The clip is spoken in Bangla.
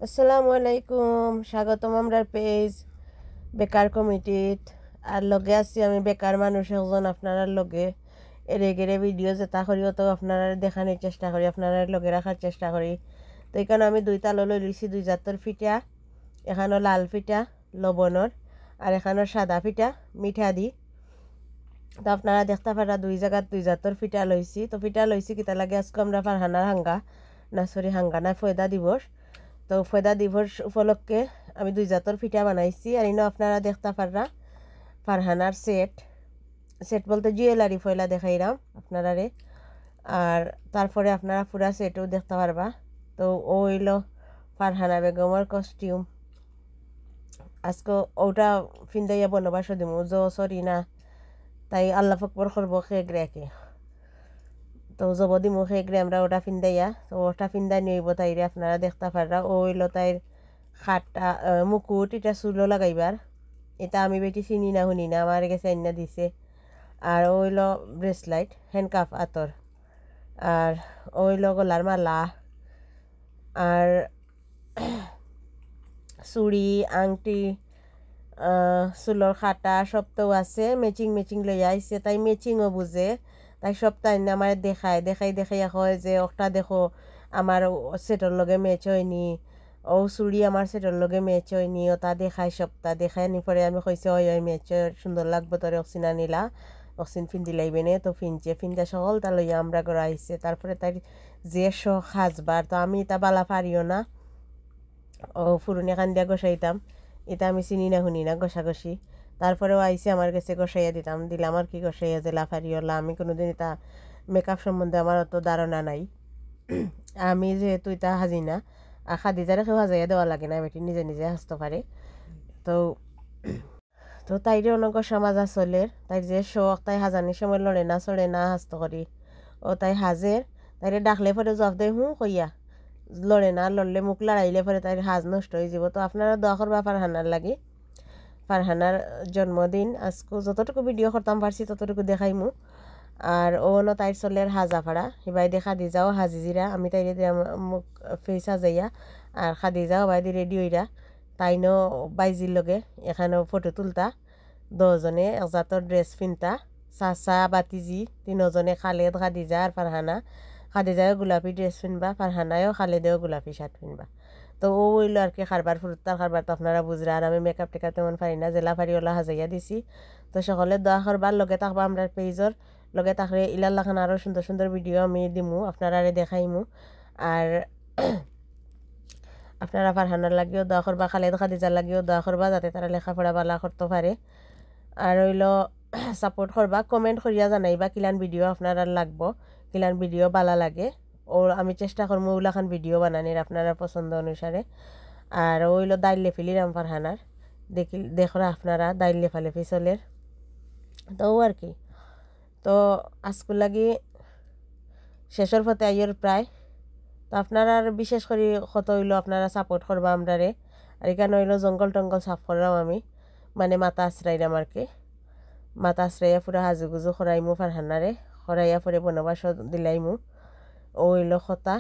আসসালামু আলাইকুম, স্বাগতম আমরার পেজ বেকার কমিটিত। আর লগে আছি আমি বেকার মানুষ একজন আপনার লগে এরে গেরে ভিডিও যেটা করিও তো আপনারা দেখানোর চেষ্টা করি, আপনারা লগে রাখার চেষ্টা করি। তো এখানে আমি 2টা লই লইছি, 2 জাতের পিঠা। এখানে লাল পিঠা লবণর, আর এখানে সাদা পিঠা মিঠা দি। তো আপনারা দেখতে পারা 2 জায়গার 2 জাতের পিঠা লইছি। তো পিঠা লইছি কিতা লাগে, আজকে আমরা ফারহানার হাঙ্গা না সরি হাঙ্গা না ফয়দা দিবস। তো ফয়দা দিবস উপলক্ষে আমি 2 জাতের পিঠা বানাইছি। আর ইনো আপনারা দেখতে পাররা ফারহানার সেট সেট বলতে জুয়েলারি ফয়লা দেখাইরাম আপনারারে। আর তারপরে আপনারা পুরা সেটও দেখতে পারবা। তো ও হইল ফারহানা বেগমের কস্টিউম। আজকে ওটা ফিন্দাইয়া বনবাস দিমু সরি না, তাই আল্লাহ ফকবর করবো খেগ রেখে। তো জবদি মুখে গেলে আমরা ওটা ফিন্দাইয়া, তো ওটা ফিন্দাই নিব তাইরে আপনারা দেখতে পাররা। ও হইল তাইর খাটটা মুকুট, এটা চুলো লাগাইবার। এটা আমি বেটি চিনি না শুনি না, আমার কাছে আইনা দিছে। আর ও হইল ব্রেসলাইট হ্যান্ডকাফ আতর, আর ও হইল গলার মালা, আর চুড়ি আংটি চুলোর খাটা সব তো আছে। ম্যাচিং ম্যাচিং লইয়া আইছে, তাই ম্যাচিংও বুঝে। তাই সব তাই আমার দেখায় দেখাই কয় যে ওটা দেখো আমার সেটর লগে ম্যাচ হয়নি, ও চুড়ি আমার সেটর লগে ম্যাচ হয়নি। ও তা দেখায় সবটা দেখায় নি। পরে আমি কইছে ওই ম্যাচ সুন্দর লাগবো তোরে অক্সিনা নিলা, অক্সিন ফিন্দি লাইবে নে। তো ফিনতে সকল তা লইয়া আমরা করে আইছে। তারপরে তাই যে শখ সাজবার, তো আমি তা বালা পারিও না। ও ফুরুনি কান দিয়া গোসাইতাম, এটা আমি চিনি না শুনি না গোসাগসি। তারপরেও আইসে আমার কাছে গোসাইয়া দিলাম আর কি গোসাইয়া যে লাফারিওলা। আমি কোনোদিন এটা মেকআপ সম্বন্ধে আমার অত ধারণা নাই। আমি যেহেতু এটা হাজি না, আর খাদিজারে কেউ হাজাইয়া দেওয়া লাগে না, বেটি নিজে নিজে হাসতে পারে। তো তো তাইরে অনেক সমাজ আসলের তাই যে শখ, তাই হাজানির সময় লড়ে না চড়ে না হাসতে করি। ও তাই হাজের, তাইরে ডাকলে পরে জবাব দেয় হুঁ কইয়া, লড়ে না, লড়লে মুখ লড়াইলে পরে তাই হাজ নষ্ট হয়ে যাব। তো আপনারা দোয়া করবা ফারহানার লাগে। ফারহানার জন্মদিন আজকে যতটুকু ভিডিও করতাম পারছি ততটুকু দেখাইমু। আর ওনো তাইর চলের হাজাফাড়া হিবাই দিয়ে খাদিজাও হাজিজিরা, আমি তাইরে দিয়ে মুখ ফেস সাজাইয়া। আর খাদিজাও বাইদি রেডি হইরা তাইনো বাইজির লগে এখানেও ফটো তুলতা। 10জনে এক জাতর ড্রেস পিনতা, চাচা বাতিজি 3জনে, খালেদ খাদিজা আর ফারহানা। খাদিজাও গোলাপি ড্রেস পিনবা, ফারহানায়ও খালেদেও গোলাপি শার্ট পিনবা। তো ও হইলো আর কি খারবার ফুরুত্তার খারবার, তো আপনারা বুঝরা। আর আমি মেকআপ টেকআপ তেমন পারি না, জেলা ফারিওলা হাজাইয়া দিছি। তো সকলে দোয়া করবার লগে থাকবা আমরা পেজর লগে থাকলে ইলাল্লাখান আরও সুন্দর সুন্দর ভিডিও আমি দিমু আপনারা দেখাইমু। আর আপনারা ফারহানার লাগিও দোয়া করবা, খালেদ খাদিজার লাগিও দোয়া করবা যাতে তারা লেখাপড়া বালা করতে পারে। আর হইল সাপোর্ট করবা, কমেন্ট করিয়া জানাইবা কিলান ভিডিও আপনারা লাগবো, কিলান ভিডিও বালা লাগে। ও আমি চেষ্টা করবো ওগুলাখান ভিডিও বানানির আপনারা পছন্দ অনুসারে। আর ওইল দাইল লেফিলিরাম ফারহানার দেখরা আপনারা দাইল লেফালেফি চলের। তো ও আর কি, তো আজকুর লাগি শেষের পথে আইয়ের প্রায়। তো আপনারা বিশেষ করে কত হইলো আপনারা সাপোর্ট করবা আমরারে। আর এখানে হইলো জঙ্গল টঙ্গল সাফ করলাম আমি, মানে মাথা আশ্রাইলাম আর কি। মাথা আশ্রাইয়া পুরা হাজুগুজু খরাইমু ফারহানারে, খরাইয়া পরে বনবাস দিলাইমু। ও হইলো কথা।